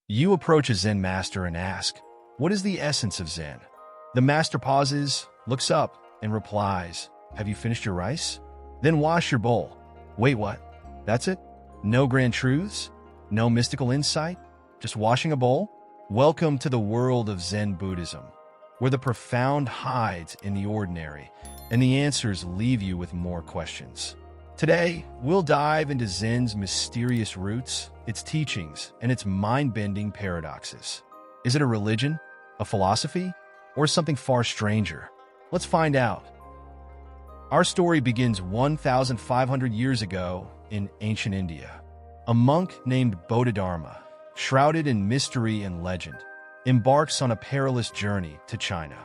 You approach a Zen master and ask, "What is the essence of Zen?" The master pauses, looks up, and replies, "Have you finished your rice? Then wash your bowl." Wait, what? That's it? No grand truths? No mystical insight? Just washing a bowl? Welcome to the world of Zen Buddhism, where the profound hides in the ordinary, and the answers leave you with more questions. Today, we'll dive into Zen's mysterious roots, its teachings, and its mind-bending paradoxes. Is it a religion, a philosophy, or something far stranger? Let's find out. Our story begins 1,500 years ago in ancient India. A monk named Bodhidharma, shrouded in mystery and legend, embarks on a perilous journey to China.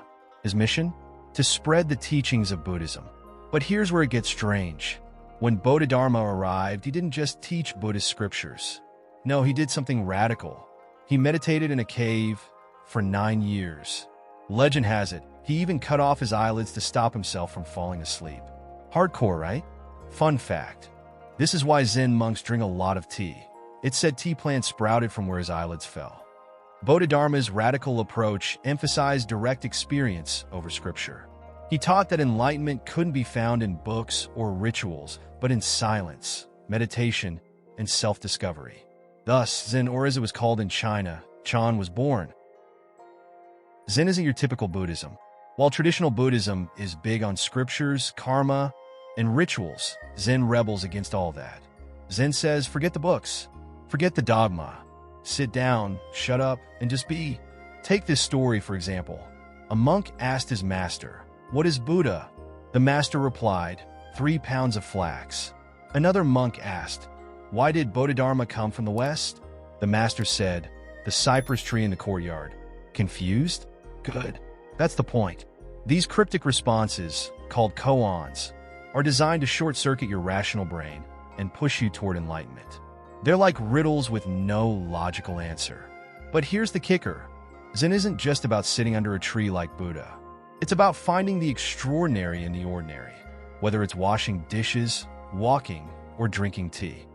His mission? To spread the teachings of Buddhism. But here's where it gets strange. When Bodhidharma arrived, he didn't just teach Buddhist scriptures. No, he did something radical. He meditated in a cave for 9 years. Legend has it, he even cut off his eyelids to stop himself from falling asleep. Hardcore, right? Fun fact. This is why Zen monks drink a lot of tea. It's said tea plants sprouted from where his eyelids fell. Bodhidharma's radical approach emphasized direct experience over scripture. He taught that enlightenment couldn't be found in books or rituals, but in silence, meditation, and self-discovery. Thus, Zen, or as it was called in China, Chan, was born. Zen isn't your typical Buddhism. While traditional Buddhism is big on scriptures, karma, and rituals, Zen rebels against all that. Zen says, forget the books, forget the dogma. Sit down, shut up, and just be. Take this story, for example. A monk asked his master, "What is Buddha?" The master replied, 3 pounds of flax. Another monk asked, "Why did Bodhidharma come from the west?" The master said, "The cypress tree in the courtyard." Confused? Good. That's the point. These cryptic responses, called koans, are designed to short-circuit your rational brain and push you toward enlightenment. They're like riddles with no logical answer. But here's the kicker. Zen isn't just about sitting under a tree like Buddha. It's about finding the extraordinary in the ordinary, whether it's washing dishes, walking, or drinking tea.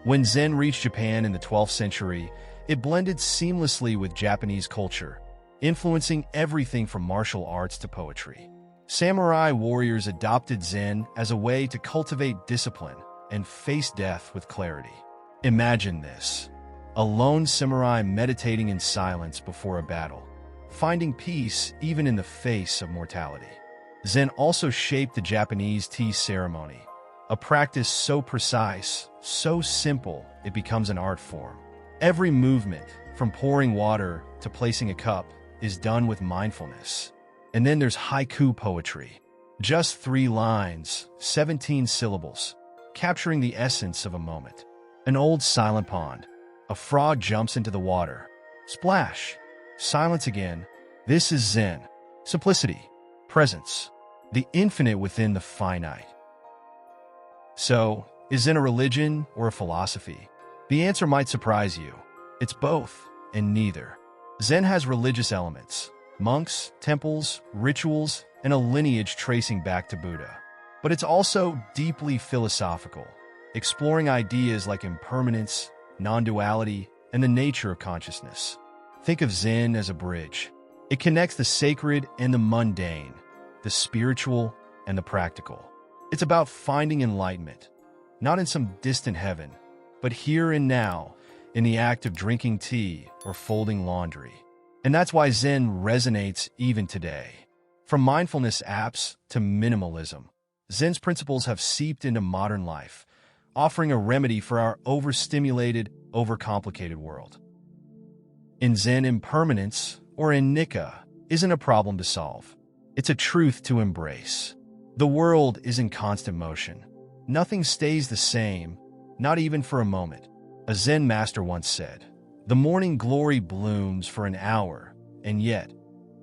When Zen reached Japan in the 12th century, it blended seamlessly with Japanese culture, influencing everything from martial arts to poetry. Samurai warriors adopted Zen as a way to cultivate discipline and face death with clarity. Imagine this. A lone samurai meditating in silence before a battle, finding peace even in the face of mortality. Zen also shaped the Japanese tea ceremony, a practice so precise, so simple, it becomes an art form. Every movement, from pouring water to placing a cup, is done with mindfulness. And then there's haiku poetry. Just 3 lines, 17 syllables, capturing the essence of a moment. An old silent pond. A frog jumps into the water. Splash. Silence again. This is Zen. Simplicity. Presence. The infinite within the finite. So, is Zen a religion or a philosophy? The answer might surprise you. It's both, and neither. Zen has religious elements. Monks, temples, rituals, and a lineage tracing back to Buddha. But it's also deeply philosophical, exploring ideas like impermanence, non-duality, and the nature of consciousness. Think of Zen as a bridge. It connects the sacred and the mundane, the spiritual and the practical. It's about finding enlightenment, not in some distant heaven, but here and now, in the act of drinking tea or folding laundry. And that's why Zen resonates even today. From mindfulness apps to minimalism, Zen's principles have seeped into modern life, offering a remedy for our overstimulated, overcomplicated world. In Zen, impermanence, or Anicca, isn't a problem to solve. It's a truth to embrace. The world is in constant motion. Nothing stays the same, not even for a moment. A Zen master once said, "The morning glory blooms for an hour, and yet,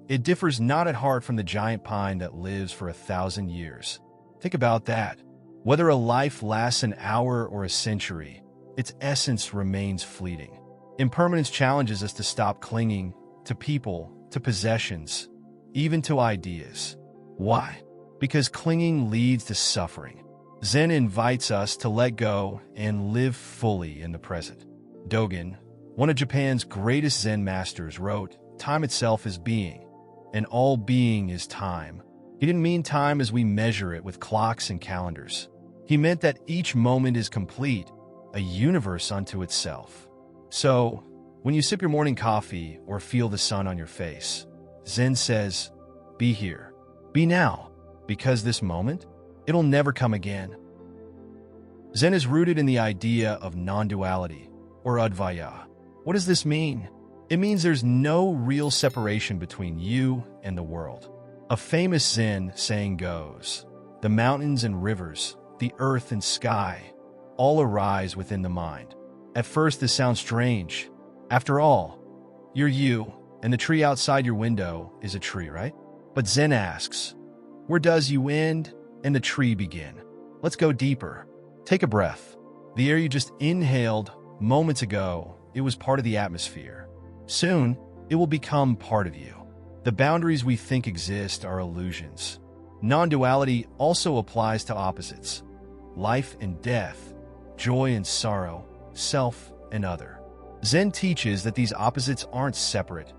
it differs not at heart from the giant pine that lives for 1,000 years." Think about that. Whether a life lasts an hour or a century, its essence remains fleeting. Impermanence challenges us to stop clinging to people, to possessions, even to ideas. Why? Because clinging leads to suffering. Zen invites us to let go and live fully in the present. Dogen One of Japan's greatest Zen masters wrote, "Time itself is being, and all being is time." He didn't mean time as we measure it with clocks and calendars. He meant that each moment is complete, a universe unto itself. So, when you sip your morning coffee or feel the sun on your face, Zen says, be here, be now, because this moment, it'll never come again. Zen is rooted in the idea of non-duality, or advaya. What does this mean? It means there's no real separation between you and the world. A famous Zen saying goes, "The mountains and rivers, the earth and sky, all arise within the mind." At first this sounds strange. After all, you're you, and the tree outside your window is a tree, right? But Zen asks, where does you end and the tree begin? Let's go deeper. Take a breath. The air you just inhaled moments ago, it was part of the atmosphere. Soon, it will become part of you. The boundaries we think exist are illusions. Non-duality also applies to opposites. Life and death, joy and sorrow, self and other. Zen teaches that these opposites aren't separate.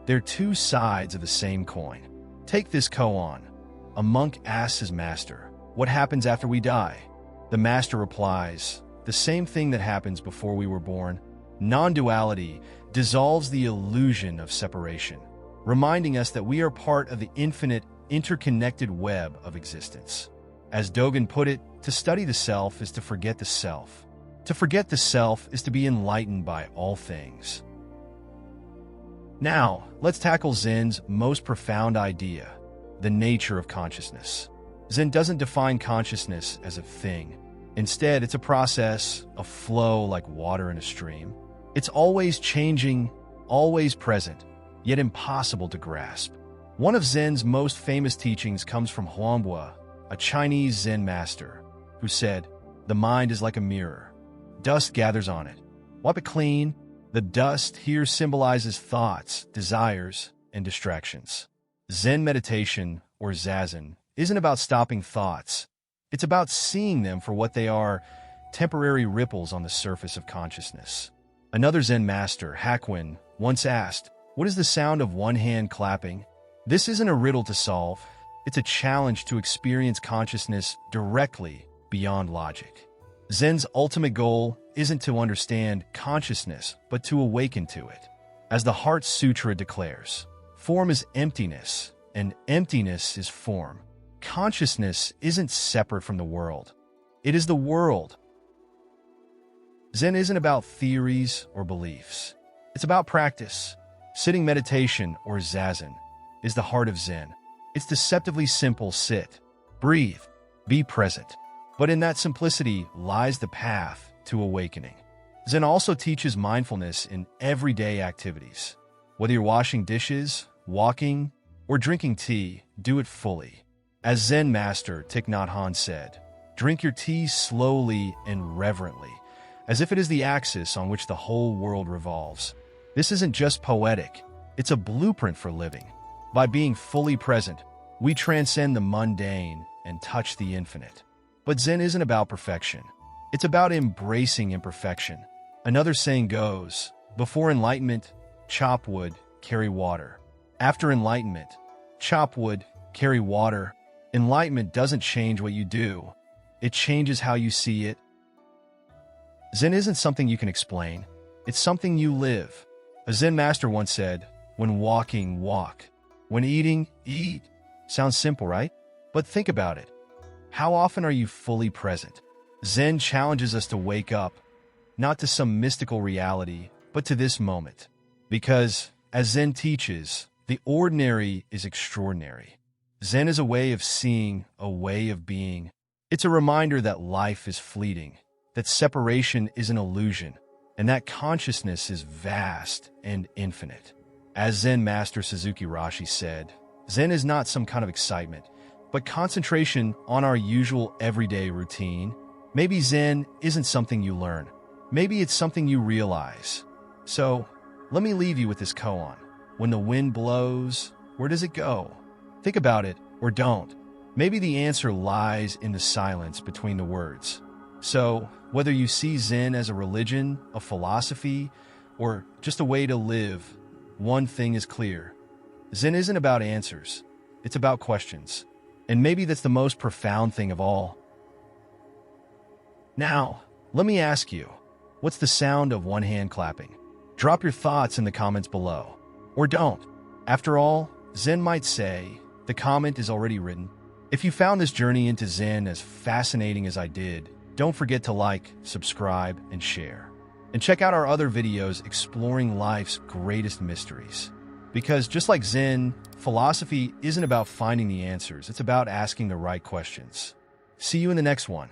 They're two sides of the same coin. Take this koan. A monk asks his master, "What happens after we die?" The master replies, "The same thing that happens before we were born." Non-duality dissolves the illusion of separation, reminding us that we are part of the infinite, interconnected web of existence. As Dogen put it, to study the self is to forget the self. To forget the self is to be enlightened by all things. Now, let's tackle Zen's most profound idea, the nature of consciousness. Zen doesn't define consciousness as a thing. Instead, it's a process, a flow like water in a stream. It's always changing, always present, yet impossible to grasp. One of Zen's most famous teachings comes from Huangbua, a Chinese Zen master, who said, "The mind is like a mirror. Dust gathers on it. Wipe it clean." The dust here symbolizes thoughts, desires, and distractions. Zen meditation, or zazen, isn't about stopping thoughts. It's about seeing them for what they are, temporary ripples on the surface of consciousness. Another Zen master, Haikus, once asked, "What is the sound of one hand clapping?" This isn't a riddle to solve. It's a challenge to experience consciousness directly beyond logic. Zen's ultimate goal isn't to understand consciousness, but to awaken to it. As the Heart Sutra declares, form is emptiness, and emptiness is form. Consciousness isn't separate from the world. It is the world. Zen isn't about theories or beliefs. It's about practice. Sitting meditation, or zazen, is the heart of Zen. It's deceptively simple: sit, breathe, be present. But in that simplicity lies the path to awakening. Zen also teaches mindfulness in everyday activities. Whether you're washing dishes, walking, or drinking tea, do it fully. As Zen master Thich Nhat Hanh said, "Drink your tea slowly and reverently, as if it is the axis on which the whole world revolves." This isn't just poetic, it's a blueprint for living. By being fully present, we transcend the mundane and touch the infinite. But Zen isn't about perfection. It's about embracing imperfection. Another saying goes, before enlightenment, chop wood, carry water. After enlightenment, chop wood, carry water. Enlightenment doesn't change what you do. It changes how you see it. Zen isn't something you can explain. It's something you live. A Zen master once said, "When walking, walk. When eating, eat." Sounds simple, right? But think about it. How often are you fully present? Zen challenges us to wake up, not to some mystical reality, but to this moment. Because, as Zen teaches, the ordinary is extraordinary. Zen is a way of seeing, a way of being. It's a reminder that life is fleeting, that separation is an illusion, and that consciousness is vast and infinite. As Zen master Suzuki Roshi said, Zen is not some kind of excitement, but concentration on our usual everyday routine. Maybe Zen isn't something you learn. Maybe it's something you realize. So, let me leave you with this koan. When the wind blows, where does it go? Think about it, or don't. Maybe the answer lies in the silence between the words. So, whether you see Zen as a religion, a philosophy, or just a way to live, one thing is clear. Zen isn't about answers. It's about questions. And maybe that's the most profound thing of all. Now, let me ask you, what's the sound of one hand clapping? Drop your thoughts in the comments below. Or don't. After all, Zen might say, the comment is already written. If you found this journey into Zen as fascinating as I did, don't forget to like, subscribe, and share. And check out our other videos exploring life's greatest mysteries. Because just like Zen, philosophy isn't about finding the answers, it's about asking the right questions. See you in the next one.